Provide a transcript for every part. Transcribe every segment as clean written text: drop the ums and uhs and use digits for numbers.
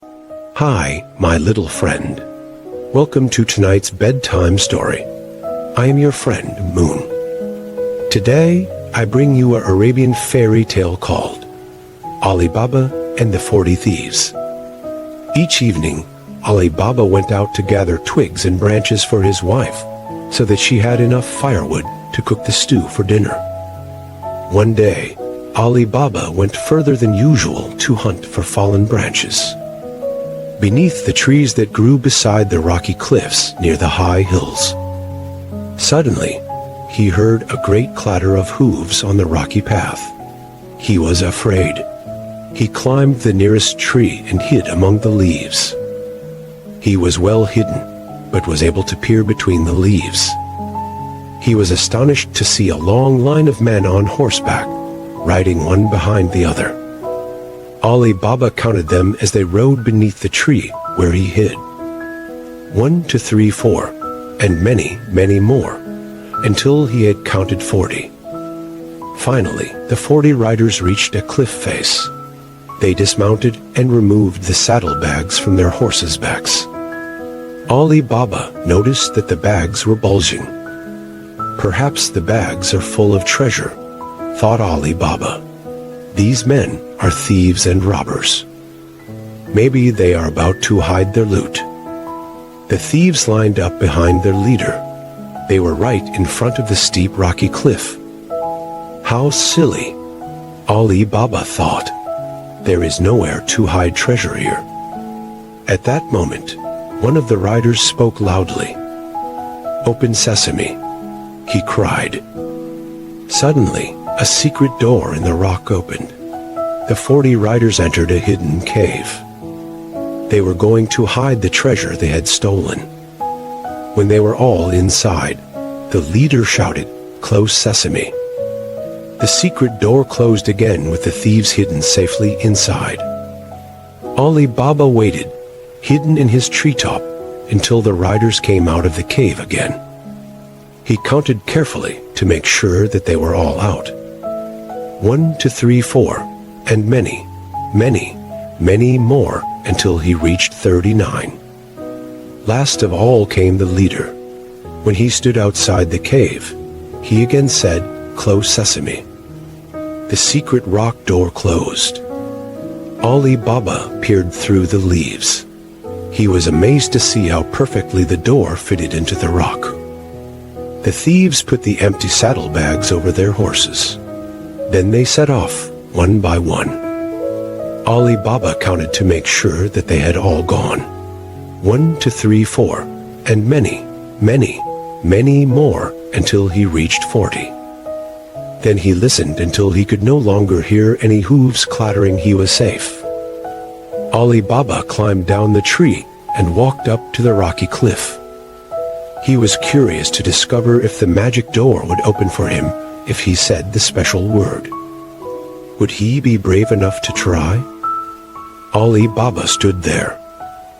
Hi, my little friend. Welcome to tonight's bedtime story. I am your friend, Moon. Today, I bring you an Arabian fairy tale called Alibaba and the 40 Thieves. Each evening, Alibaba went out to gather twigs and branches for his wife, so that she had enough firewood to cook the stew for dinner. One day, Alibaba went further than usual to hunt for fallen branches. Beneath the trees that grew beside the rocky cliffs near the high hills. Suddenly, he heard a great clatter of hooves on the rocky path. He was afraid. He climbed the nearest tree and hid among the leaves. He was well hidden, but was able to peer between the leaves. He was astonished to see a long line of men on horseback, riding one behind the other. Alibaba counted them as they rode beneath the tree where he hid. 1, 2, 3, 4, and many, many more, until he had counted 40. Finally, the 40 riders reached a cliff face. They dismounted and removed the saddlebags from their horses' backs. Alibaba noticed that the bags were bulging. Perhaps the bags are full of treasure, thought Alibaba. These men are thieves and robbers. Maybe they are about to hide their loot. The thieves lined up behind their leader. They were right in front of the steep rocky cliff. How silly, Alibaba thought. There is nowhere to hide treasure here. At that moment, one of the riders spoke loudly. "Open sesame," he cried. Suddenly, a secret door in the rock opened. The 40 riders entered a hidden cave. They were going to hide the treasure they had stolen. When they were all inside, the leader shouted, "Close sesame." The secret door closed again with the thieves hidden safely inside. Alibaba waited, hidden in his treetop, until the riders came out of the cave again. He counted carefully to make sure that they were all out. 1, 2, 3, 4, and many, many, many more until he reached 39. Last of all came the leader. When he stood outside the cave, he again said, "Close sesame." The secret rock door closed. Alibaba peered through the leaves. He was amazed to see how perfectly the door fitted into the rock. The thieves put the empty saddlebags over their horses. Then they set off, one by one. Alibaba counted to make sure that they had all gone. 1, 2, 3, 4, and many, many, many more until he reached 40. Then he listened until he could no longer hear any hooves clattering. He was safe. Alibaba climbed down the tree and walked up to the rocky cliff. He was curious to discover if the magic door would open for him if he said the special word. Would he be brave enough to try? Alibaba stood there.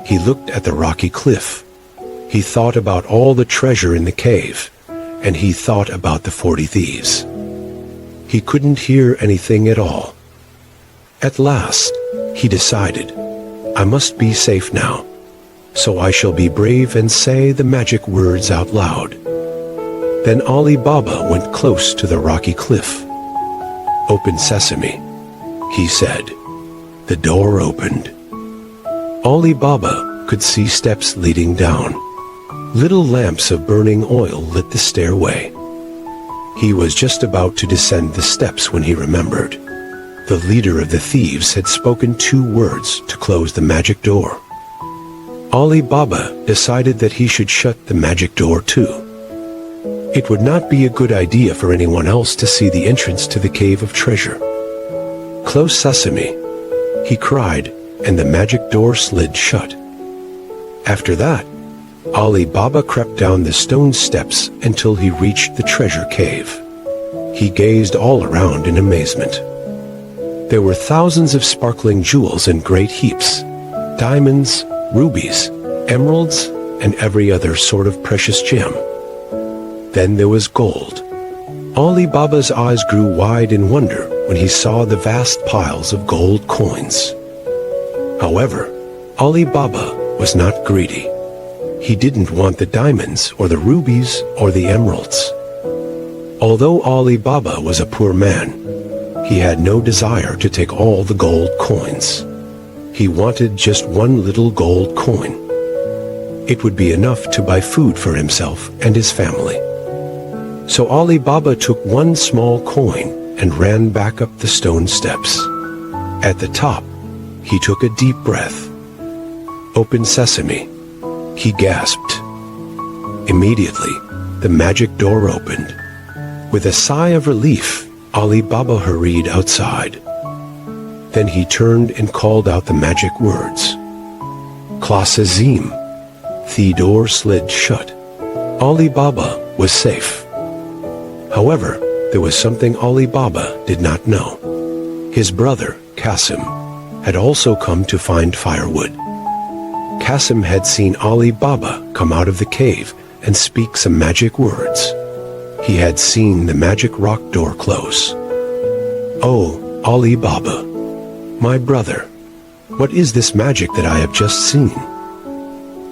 He looked at the rocky cliff. He thought about all the treasure in the cave, and he thought about the 40 thieves. He couldn't hear anything at all. At last, he decided, "I must be safe now, so I shall be brave and say the magic words out loud." Then Alibaba went close to the rocky cliff. "Open sesame," he said. The door opened. Alibaba could see steps leading down. Little lamps of burning oil lit the stairway. He was just about to descend the steps when he remembered. The leader of the thieves had spoken 2 words to close the magic door. Alibaba decided that he should shut the magic door too. It would not be a good idea for anyone else to see the entrance to the cave of treasure. "Close sesame," he cried, and the magic door slid shut. After that, Alibaba crept down the stone steps until he reached the treasure cave. He gazed all around in amazement. There were thousands of sparkling jewels in great heaps, diamonds, rubies, emeralds, and every other sort of precious gem. Then there was gold. Alibaba's eyes grew wide in wonder when he saw the vast piles of gold coins. However, Alibaba was not greedy. He didn't want the diamonds or the rubies or the emeralds. Although Alibaba was a poor man, he had no desire to take all the gold coins. He wanted just one little gold coin. It would be enough to buy food for himself and his family. So Alibaba took one small coin and ran back up the stone steps. At the top, he took a deep breath. "Open sesame," he gasped. Immediately, the magic door opened. With a sigh of relief, Alibaba hurried outside. Then he turned and called out the magic words. "Klas Azim." The door slid shut. Alibaba was safe. However, there was something Alibaba did not know. His brother, Qasim, had also come to find firewood. Qasim had seen Alibaba come out of the cave and speak some magic words. He had seen the magic rock door close. "Oh, Alibaba, my brother, what is this magic that I have just seen?"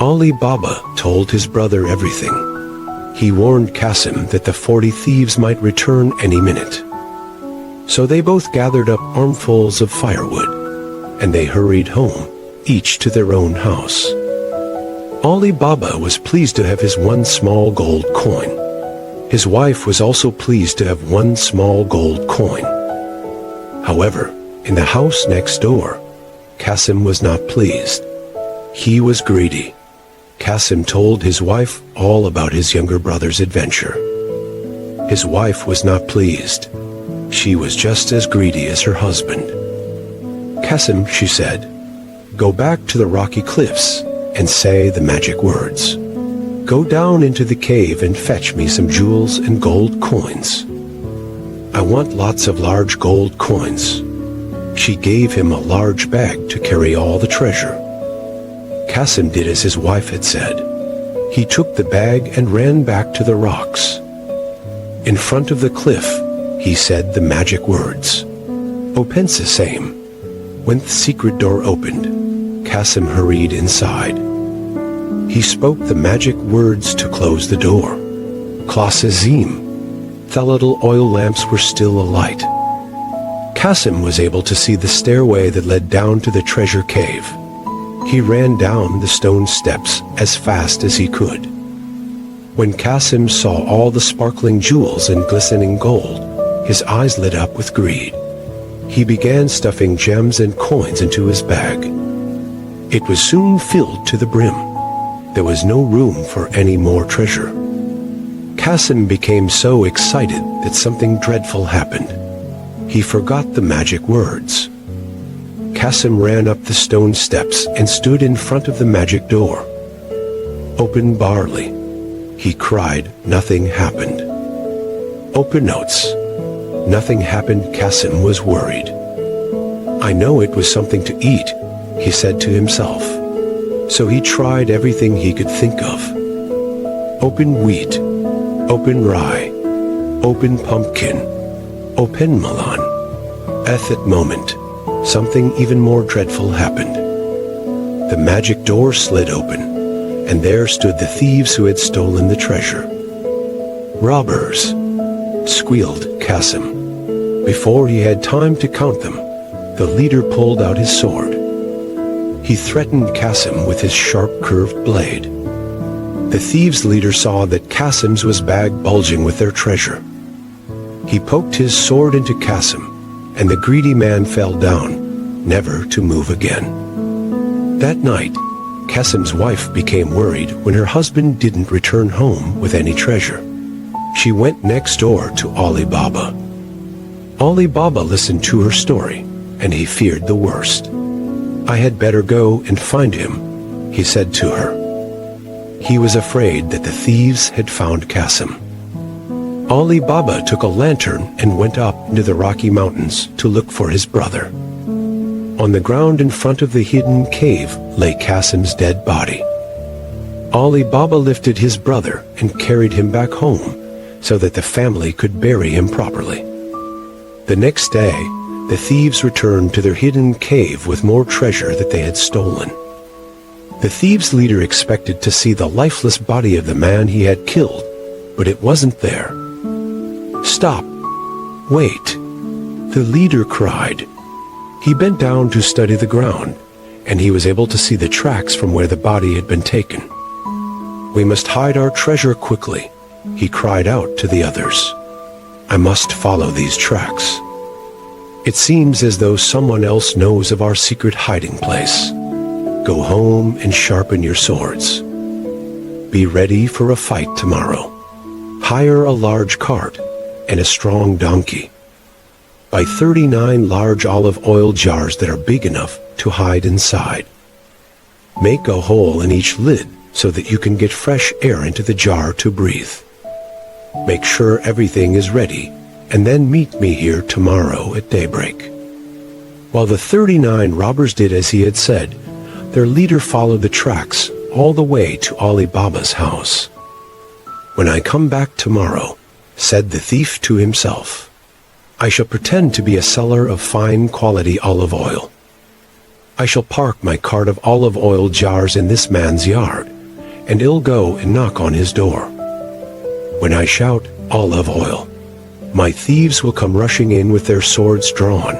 Alibaba told his brother everything. He warned Qasim that the 40 thieves might return any minute. So they both gathered up armfuls of firewood, and they hurried home, each to their own house. Alibaba was pleased to have his one small gold coin. His wife was also pleased to have one small gold coin. However, in the house next door, Qasim was not pleased. He was greedy. Qasim told his wife all about his younger brother's adventure. His wife was not pleased. She was just as greedy as her husband. "Qasim," she said, "go back to the rocky cliffs and say the magic words. Go down into the cave and fetch me some jewels and gold coins. I want lots of large gold coins." She gave him a large bag to carry all the treasure. Qasim did as his wife had said. He took the bag and ran back to the rocks. In front of the cliff, he said the magic words. "Open sesame." When the secret door opened, Qasim hurried inside. He spoke the magic words to close the door. "Klas Azim." The little oil lamps were still alight. Qasim was able to see the stairway that led down to the treasure cave. He ran down the stone steps as fast as he could. When Qasim saw all the sparkling jewels and glistening gold, his eyes lit up with greed. He began stuffing gems and coins into his bag. It was soon filled to the brim. There was no room for any more treasure. Qasim became so excited that something dreadful happened. He forgot the magic words. Qasim ran up the stone steps and stood in front of the magic door. "Open barley." He cried. Nothing happened. "Open notes." Nothing happened. Qasim was worried. "I know it was something to eat," he said to himself. So he tried everything he could think of. Open wheat, open rye, open pumpkin, open melon. At that moment, something even more dreadful happened. The magic door slid open, and there stood the thieves who had stolen the treasure. "Robbers!" squealed Qasim. Before he had time to count them, the leader pulled out his sword. He threatened Qasim with his sharp curved blade. The thieves' leader saw that Qasim's was bag bulging with their treasure. He poked his sword into Qasim, and the greedy man fell down, never to move again. That night, Qasim's wife became worried when her husband didn't return home with any treasure. She went next door to Alibaba. Alibaba listened to her story, and he feared the worst. "I had better go and find him," he said to her. He was afraid that the thieves had found Qasim. Alibaba took a lantern and went up into the Rocky Mountains to look for his brother. On the ground in front of the hidden cave lay Qasim's dead body. Alibaba lifted his brother and carried him back home so that the family could bury him properly. The next day, the thieves returned to their hidden cave with more treasure that they had stolen. The thieves' leader expected to see the lifeless body of the man he had killed, but it wasn't there. "Stop! Wait!" the leader cried. He bent down to study the ground, and he was able to see the tracks from where the body had been taken. "We must hide our treasure quickly," he cried out to the others. "I must follow these tracks. It seems as though someone else knows of our secret hiding place. Go home and sharpen your swords. Be ready for a fight tomorrow. Hire a large cart and a strong donkey. Buy 39 large olive oil jars that are big enough to hide inside. Make a hole in each lid so that you can get fresh air into the jar to breathe. Make sure everything is ready, and then meet me here tomorrow at daybreak." While the 39 robbers did as he had said, their leader followed the tracks all the way to Alibaba's house. "When I come back tomorrow," said the thief to himself, "I shall pretend to be a seller of fine quality olive oil. I shall park my cart of olive oil jars in this man's yard, and I'll go and knock on his door. When I shout, 'Olive oil,' my thieves will come rushing in with their swords drawn,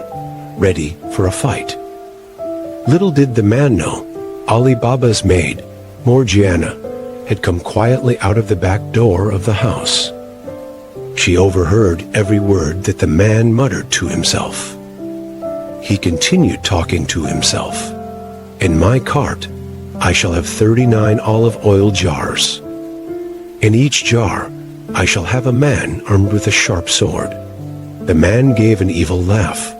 ready for a fight." Little did the man know, Alibaba's maid, Morgiana, had come quietly out of the back door of the house. She overheard every word that the man muttered to himself. He continued talking to himself. "In my cart, I shall have 39 olive oil jars. In each jar, I shall have a man armed with a sharp sword." The man gave an evil laugh.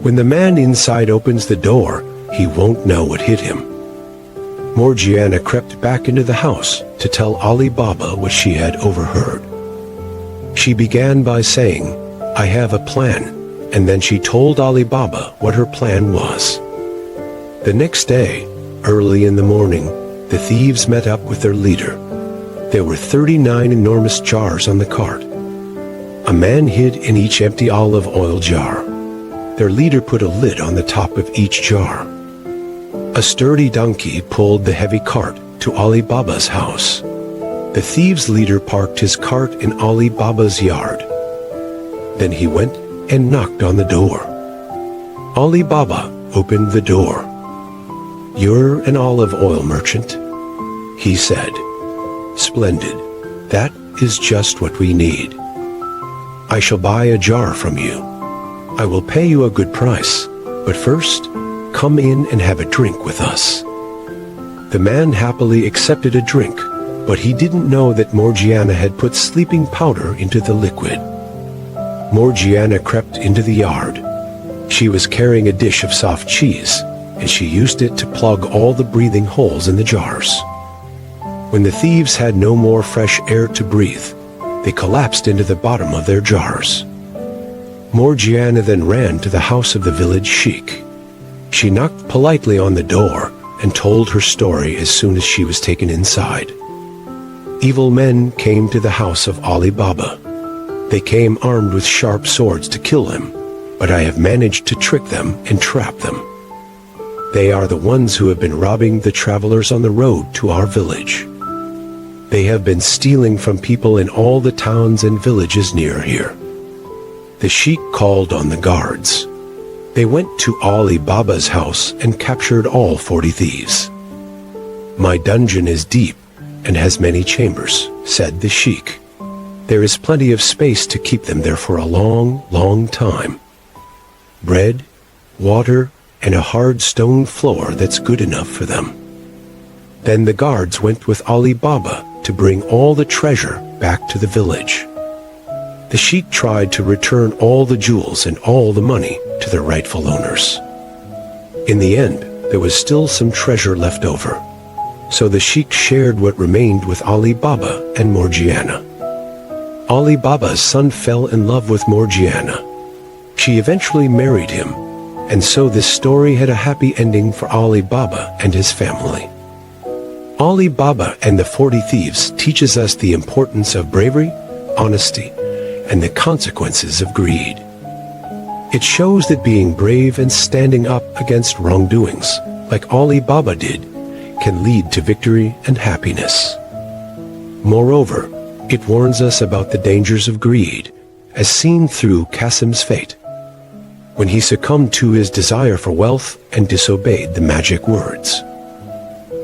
"When the man inside opens the door, he won't know what hit him." Morgiana crept back into the house to tell Alibaba what she had overheard. She began by saying, "I have a plan," and then she told Alibaba what her plan was. The next day, early in the morning, the thieves met up with their leader. There were 39 enormous jars on the cart. A man hid in each empty olive oil jar. Their leader put a lid on the top of each jar. A sturdy donkey pulled the heavy cart to Alibaba's house. The thieves' leader parked his cart in Alibaba's yard. Then he went and knocked on the door. Alibaba opened the door. "You're an olive oil merchant," he said. "Splendid. That is just what we need. I shall buy a jar from you. I will pay you a good price, but first, come in and have a drink with us." The man happily accepted a drink, but he didn't know that Morgiana had put sleeping powder into the liquid. Morgiana crept into the yard. She was carrying a dish of soft cheese, and she used it to plug all the breathing holes in the jars. When the thieves had no more fresh air to breathe, they collapsed into the bottom of their jars. Morgiana then ran to the house of the village sheik. She knocked politely on the door and told her story as soon as she was taken inside. Evil men came to the house of Alibaba. They came armed with sharp swords to kill him, but I have managed to trick them and trap them. They are the ones who have been robbing the travelers on the road to our village. They have been stealing from people in all the towns and villages near here." The sheik called on the guards. They went to Alibaba's house and captured all 40 thieves. "My dungeon is deep and has many chambers," said the sheik. "There is plenty of space to keep them there for a long, long time. Bread, water, and a hard stone floor that's good enough for them." Then the guards went with Alibaba to bring all the treasure back to the village. The sheik tried to return all the jewels and all the money to their rightful owners. In the end, there was still some treasure left over, so the sheik shared what remained with Alibaba and Morgiana. Alibaba's son fell in love with Morgiana. She eventually married him, and so this story had a happy ending for Alibaba and his family. Alibaba and the 40 Thieves teaches us the importance of bravery, honesty, and the consequences of greed. It shows that being brave and standing up against wrongdoings, like Alibaba did, can lead to victory and happiness. Moreover, it warns us about the dangers of greed, as seen through Qasim's fate, when he succumbed to his desire for wealth and disobeyed the magic words.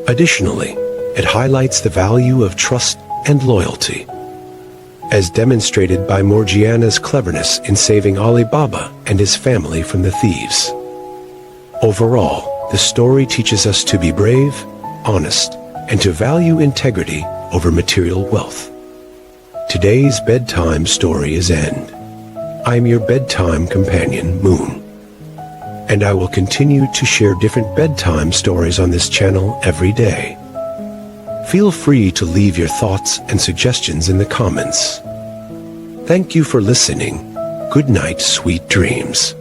Additionally, it highlights the value of trust and loyalty, as demonstrated by Morgiana's cleverness in saving Alibaba and his family from the thieves. Overall, the story teaches us to be brave, honest, and to value integrity over material wealth. Today's bedtime story is end. I am your bedtime companion, Moon, and I will continue to share different bedtime stories on this channel every day. Feel free to leave your thoughts and suggestions in the comments. Thank you for listening. Good night, sweet dreams.